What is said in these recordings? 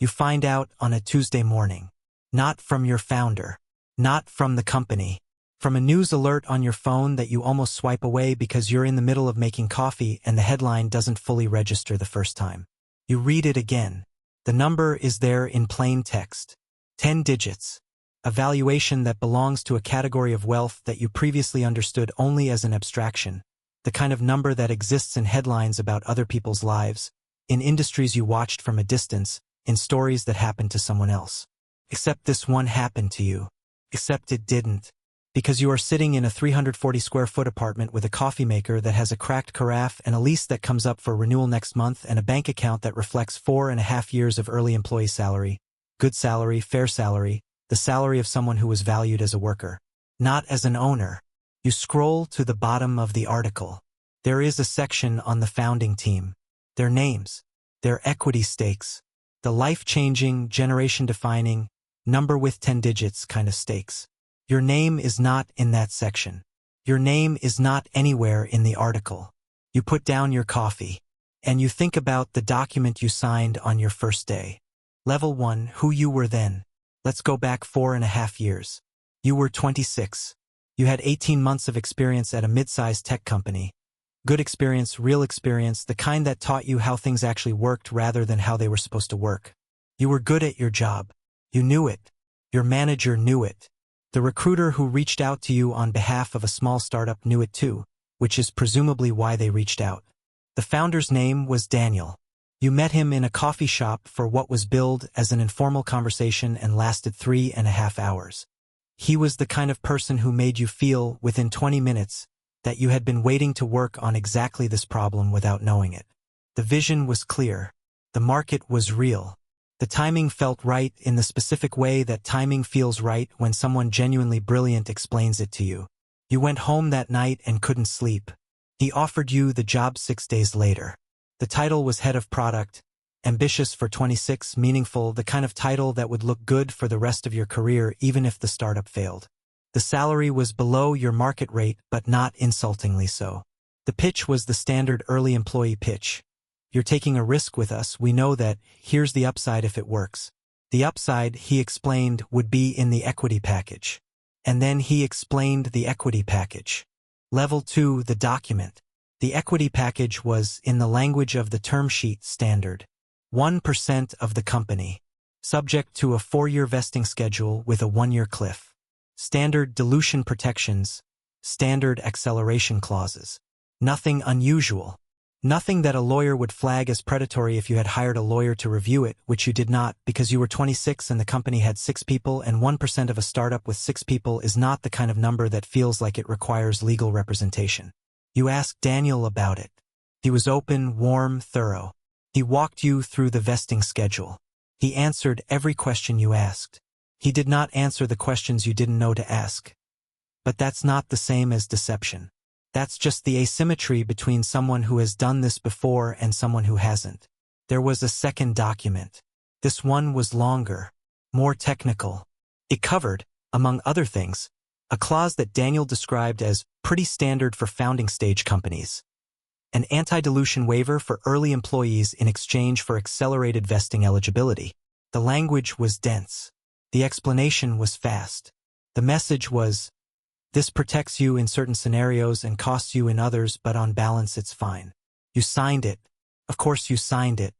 You find out on a Tuesday morning. Not from your founder. Not from the company. From a news alert on your phone that you almost swipe away because you're in the middle of making coffee and the headline doesn't fully register the first time. You read it again. The number is there in plain text. 10 digits. A valuation that belongs to a category of wealth that you previously understood only as an abstraction. The kind of number that exists in headlines about other people's lives, in industries you watched from a distance, in stories that happened to someone else. Except this one happened to you. Except it didn't. Because you are sitting in a 340 square foot apartment with a coffee maker that has a cracked carafe and a lease that comes up for renewal next month and a bank account that reflects 4.5 years of early employee salary, good salary, fair salary, the salary of someone who was valued as a worker, not as an owner. You scroll to the bottom of the article. There is a section on the founding team. Their names, their equity stakes, the life-changing, generation-defining, number with 10 digits kind of stakes. Your name is not in that section. Your name is not anywhere in the article. You put down your coffee, and you think about the document you signed on your first day. Level 1, who you were then. Let's go back 4.5 years. You were 26. You had 18 months of experience at a mid-sized tech company. Good experience, real experience, the kind that taught you how things actually worked rather than how they were supposed to work. You were good at your job. You knew it. Your manager knew it. The recruiter who reached out to you on behalf of a small startup knew it too, which is presumably why they reached out. The founder's name was Daniel. You met him in a coffee shop for what was billed as an informal conversation and lasted 3.5 hours. He was the kind of person who made you feel, within 20 minutes, that you had been waiting to work on exactly this problem without knowing it. The vision was clear. The market was real. The timing felt right in the specific way that timing feels right when someone genuinely brilliant explains it to you. You went home that night and couldn't sleep. He offered you the job 6 days later. The title was head of product, ambitious for 26, meaningful, the kind of title that would look good for the rest of your career even if the startup failed. The salary was below your market rate, but not insultingly so. The pitch was the standard early employee pitch. You're taking a risk with us, we know that, here's the upside if it works. The upside, he explained, would be in the equity package. And then he explained the equity package. Level 2, the document. The equity package was, in the language of the term sheet, standard. 1% of the company. Subject to a 4-year vesting schedule with a 1-year cliff. Standard dilution protections. Standard acceleration clauses. Nothing unusual. Nothing that a lawyer would flag as predatory if you had hired a lawyer to review it, which you did not, because you were 26 and the company had 6 people, and 1% of a startup with 6 people is not the kind of number that feels like it requires legal representation. You asked Daniel about it. He was open, warm, thorough. He walked you through the vesting schedule. He answered every question you asked. He did not answer the questions you didn't know to ask. But that's not the same as deception. That's just the asymmetry between someone who has done this before and someone who hasn't. There was a second document. This one was longer, more technical. It covered, among other things, a clause that Daniel described as pretty standard for founding stage companies. An anti-dilution waiver for early employees in exchange for accelerated vesting eligibility. The language was dense. The explanation was fast. The message was, this protects you in certain scenarios and costs you in others, but on balance it's fine. You signed it. Of course you signed it.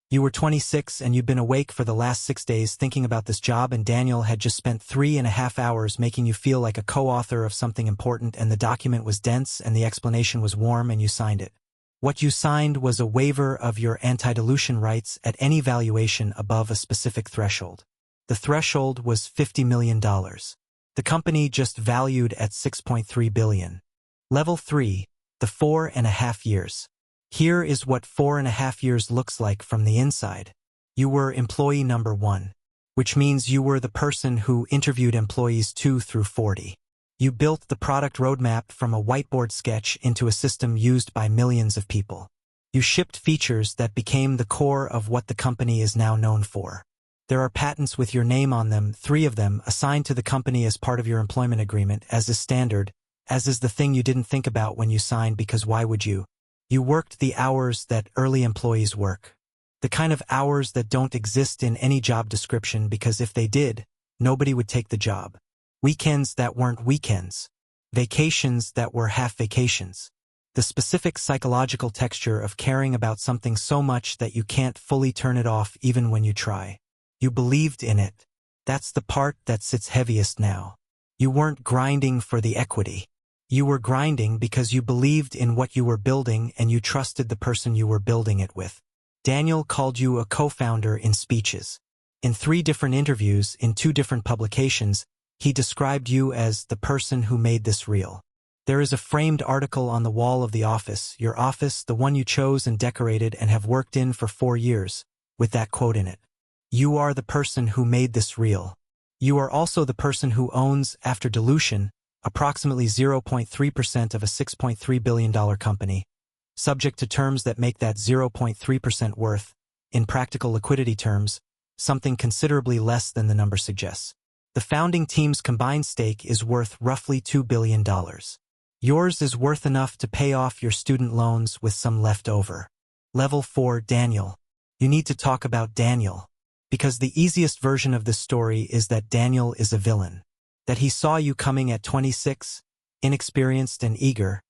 You were 26 and you'd been awake for the last 6 days thinking about this job, and Daniel had just spent 3.5 hours making you feel like a co-author of something important, and the document was dense and the explanation was warm and you signed it. What you signed was a waiver of your anti-dilution rights at any valuation above a specific threshold. The threshold was $50 million. The company just valued at $6.3 billion. Level 3, the 4.5 years. Here is what 4.5 years looks like from the inside. You were employee number 1, which means you were the person who interviewed employees 2 through 40. You built the product roadmap from a whiteboard sketch into a system used by millions of people. You shipped features that became the core of what the company is now known for. There are patents with your name on them, 3 of them assigned to the company as part of your employment agreement, as is standard, as is the thing you didn't think about when you signed, because why would you? You worked the hours that early employees work. The kind of hours that don't exist in any job description because if they did, nobody would take the job. Weekends that weren't weekends. Vacations that were half vacations. The specific psychological texture of caring about something so much that you can't fully turn it off even when you try. You believed in it. That's the part that sits heaviest now. You weren't grinding for the equity. You were grinding because you believed in what you were building and you trusted the person you were building it with. Daniel called you a co-founder in speeches. In 3 different interviews in 2 different publications, he described you as the person who made this real. There is a framed article on the wall of the office, your office, the one you chose and decorated and have worked in for 4 years, with that quote in it. You are the person who made this real. You are also the person who owns, after dilution, approximately 0.3% of a $6.3 billion company, subject to terms that make that 0.3% worth, in practical liquidity terms, something considerably less than the number suggests. The founding team's combined stake is worth roughly $2 billion. Yours is worth enough to pay off your student loans with some left over. Level 4, Daniel. You need to talk about Daniel. Because the easiest version of this story is that Daniel is a villain. That he saw you coming at 26, inexperienced and eager,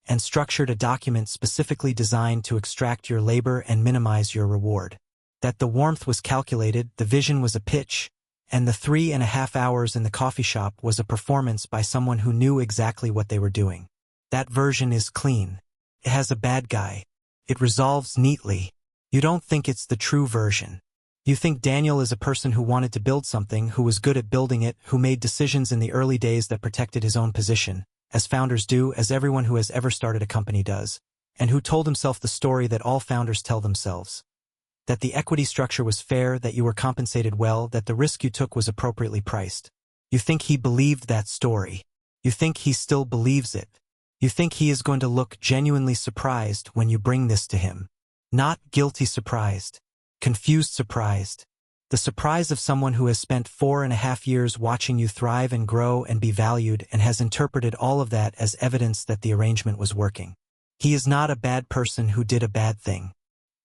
and structured a document specifically designed to extract your labor and minimize your reward. That the warmth was calculated, the vision was a pitch, and the 3.5 hours in the coffee shop was a performance by someone who knew exactly what they were doing. That version is clean. It has a bad guy. It resolves neatly. You don't think it's the true version. You think Daniel is a person who wanted to build something, who was good at building it, who made decisions in the early days that protected his own position, as founders do, as everyone who has ever started a company does, and who told himself the story that all founders tell themselves. That the equity structure was fair, that you were compensated well, that the risk you took was appropriately priced. You think he believed that story. You think he still believes it. You think he is going to look genuinely surprised when you bring this to him. Not guilty surprised. Confused surprised. The surprise of someone who has spent 4.5 years watching you thrive and grow and be valued and has interpreted all of that as evidence that the arrangement was working. He is not a bad person who did a bad thing.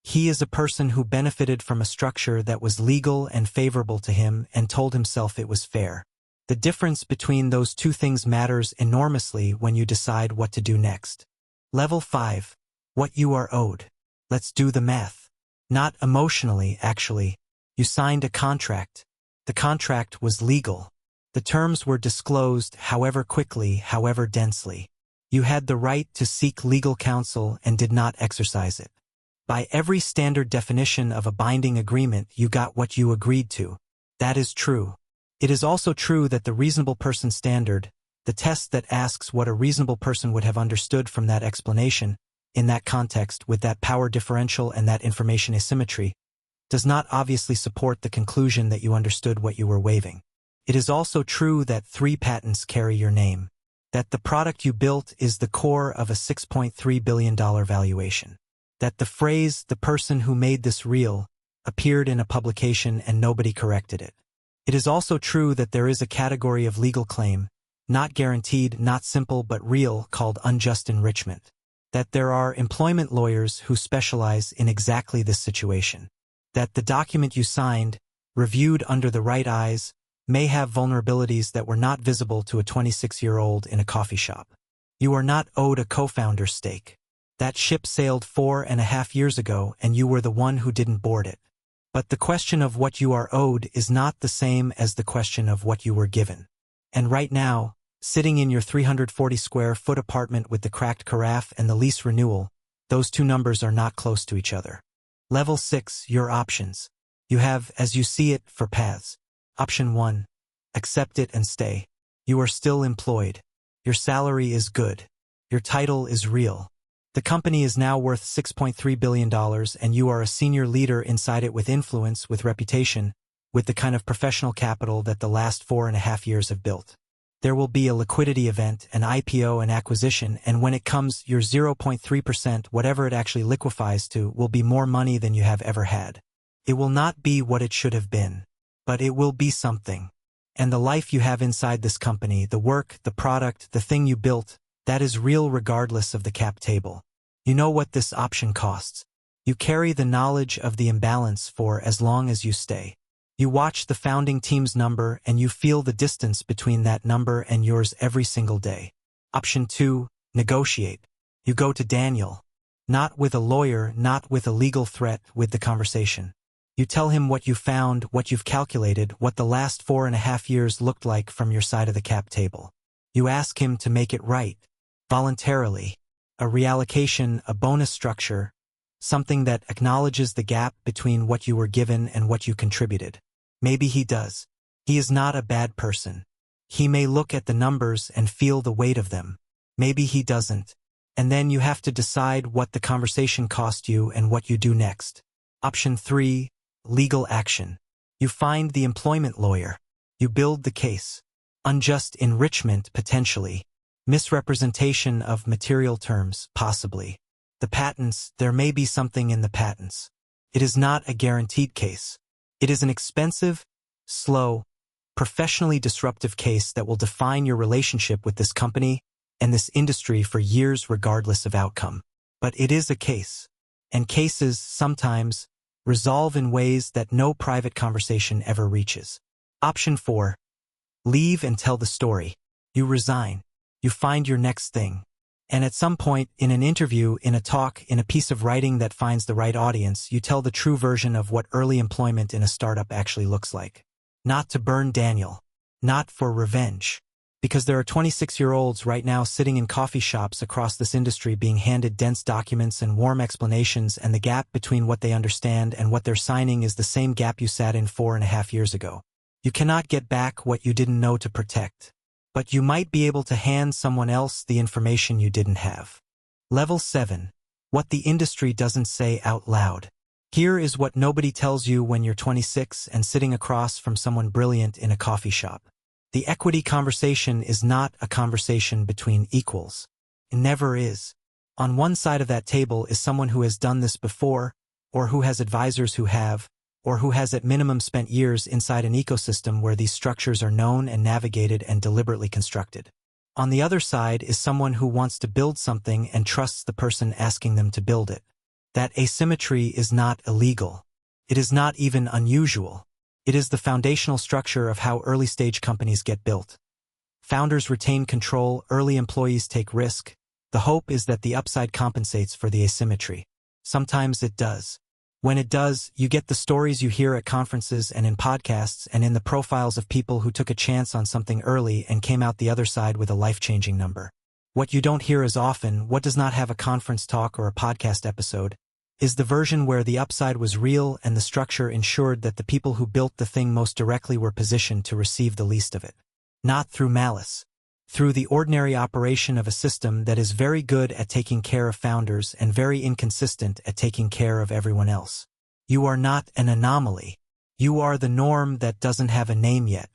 He is a person who benefited from a structure that was legal and favorable to him and told himself it was fair. The difference between those 2 things matters enormously when you decide what to do next. Level 5. What you are owed. Let's do the math. Not emotionally, actually. You signed a contract. The contract was legal. The terms were disclosed, however quickly, however densely. You had the right to seek legal counsel and did not exercise it. By every standard definition of a binding agreement, you got what you agreed to. That is true. It is also true that the reasonable person standard, the test that asks what a reasonable person would have understood from that explanation, in that context, with that power differential and that information asymmetry, does not obviously support the conclusion that you understood what you were waiving. It is also true that 3 patents carry your name. That the product you built is the core of a $6.3 billion valuation. That the phrase, "the person who made this real," appeared in a publication and nobody corrected it. It is also true that there is a category of legal claim, not guaranteed, not simple but real, called unjust enrichment. That there are employment lawyers who specialize in exactly this situation. That the document you signed, reviewed under the right eyes, may have vulnerabilities that were not visible to a 26-year-old in a coffee shop. You are not owed a co-founder's stake. That ship sailed 4.5 years ago and you were the one who didn't board it. But the question of what you are owed is not the same as the question of what you were given. And right now, sitting in your 340-square-foot apartment with the cracked carafe and the lease renewal, those 2 numbers are not close to each other. Level 6, your options. You have, as you see it, 4 paths. Option 1. Accept it and stay. You are still employed. Your salary is good. Your title is real. The company is now worth $6.3 billion and you are a senior leader inside it with influence, with reputation, with the kind of professional capital that the last 4.5 years have built. There will be a liquidity event, an IPO, an acquisition, and when it comes, your 0.3%, whatever it actually liquefies to, will be more money than you have ever had. It will not be what it should have been, but it will be something. And the life you have inside this company, the work, the product, the thing you built, that is real regardless of the cap table. You know what this option costs. You carry the knowledge of the imbalance for as long as you stay. You watch the founding team's number and you feel the distance between that number and yours every single day. Option 2, negotiate. You go to Daniel. Not with a lawyer, not with a legal threat, with the conversation. You tell him what you found, what you've calculated, what the last 4.5 years looked like from your side of the cap table. You ask him to make it right, voluntarily. A reallocation, a bonus structure, something that acknowledges the gap between what you were given and what you contributed. Maybe he does. He is not a bad person. He may look at the numbers and feel the weight of them. Maybe he doesn't. And then you have to decide what the conversation cost you and what you do next. Option 3, legal action. You find the employment lawyer. You build the case. Unjust enrichment, potentially. Misrepresentation of material terms, possibly. The patents, there may be something in the patents. It is not a guaranteed case. It is an expensive, slow, professionally disruptive case that will define your relationship with this company and this industry for years regardless of outcome. But it is a case. And cases, sometimes, resolve in ways that no private conversation ever reaches. Option 4. Leave and tell the story. You resign. You find your next thing. And at some point, in an interview, in a talk, in a piece of writing that finds the right audience, you tell the true version of what early employment in a startup actually looks like. Not to burn Daniel. Not for revenge. Because there are 26-year-olds right now sitting in coffee shops across this industry being handed dense documents and warm explanations, and the gap between what they understand and what they're signing is the same gap you sat in 4.5 years ago. You cannot get back what you didn't know to protect. But you might be able to hand someone else the information you didn't have. Level 7. What the industry doesn't say out loud. Here is what nobody tells you when you're 26 and sitting across from someone brilliant in a coffee shop. The equity conversation is not a conversation between equals. It never is. On one side of that table is someone who has done this before, or who has advisors who have, or who has at minimum spent years inside an ecosystem where these structures are known and navigated and deliberately constructed. On the other side is someone who wants to build something and trusts the person asking them to build it. That asymmetry is not illegal. It is not even unusual. It is the foundational structure of how early-stage companies get built. Founders retain control, early employees take risk. The hope is that the upside compensates for the asymmetry. Sometimes it does. When it does, you get the stories you hear at conferences and in podcasts and in the profiles of people who took a chance on something early and came out the other side with a life-changing number. What you don't hear as often, what does not have a conference talk or a podcast episode, is the version where the upside was real and the structure ensured that the people who built the thing most directly were positioned to receive the least of it. Not through malice. Through the ordinary operation of a system that is very good at taking care of founders and very inconsistent at taking care of everyone else. You are not an anomaly. You are the norm that doesn't have a name yet.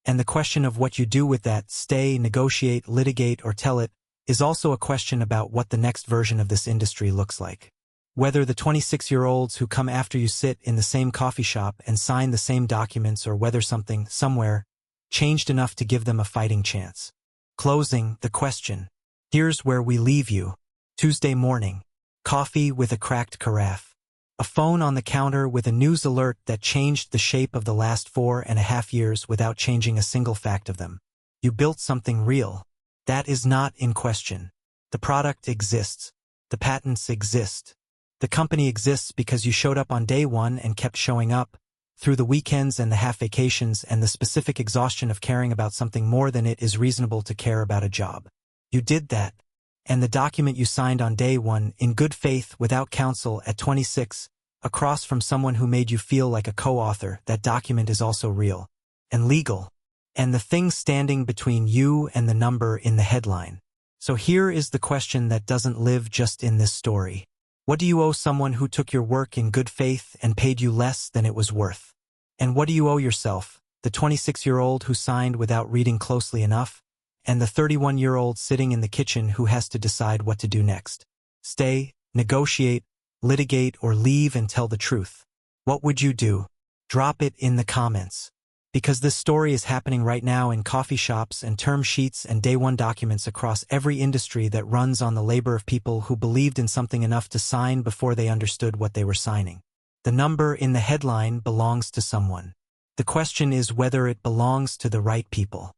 And the question of what you do with that, stay, negotiate, litigate, or tell it, is also a question about what the next version of this industry looks like. Whether the 26-year-olds who come after you sit in the same coffee shop and sign the same documents, or whether something, somewhere, changed enough to give them a fighting chance. Closing, the question. Here's where we leave you. Tuesday morning. Coffee with a cracked carafe. A phone on the counter with a news alert that changed the shape of the last 4.5 years without changing a single fact of them. You built something real. That is not in question. The product exists. The patents exist. The company exists because you showed up on day one and kept showing up, through the weekends and the half vacations and the specific exhaustion of caring about something more than it is reasonable to care about a job. You did that. And the document you signed on day one, in good faith, without counsel, at 26, across from someone who made you feel like a co-author, that document is also real. And legal. And the thing standing between you and the number in the headline. So here is the question that doesn't live just in this story. What do you owe someone who took your work in good faith and paid you less than it was worth? And what do you owe yourself, the 26-year-old who signed without reading closely enough, and the 31-year-old sitting in the kitchen who has to decide what to do next? Stay, negotiate, litigate, or leave and tell the truth. What would you do? Drop it in the comments. Because this story is happening right now in coffee shops and term sheets and day one documents across every industry that runs on the labor of people who believed in something enough to sign before they understood what they were signing. The number in the headline belongs to someone. The question is whether it belongs to the right people.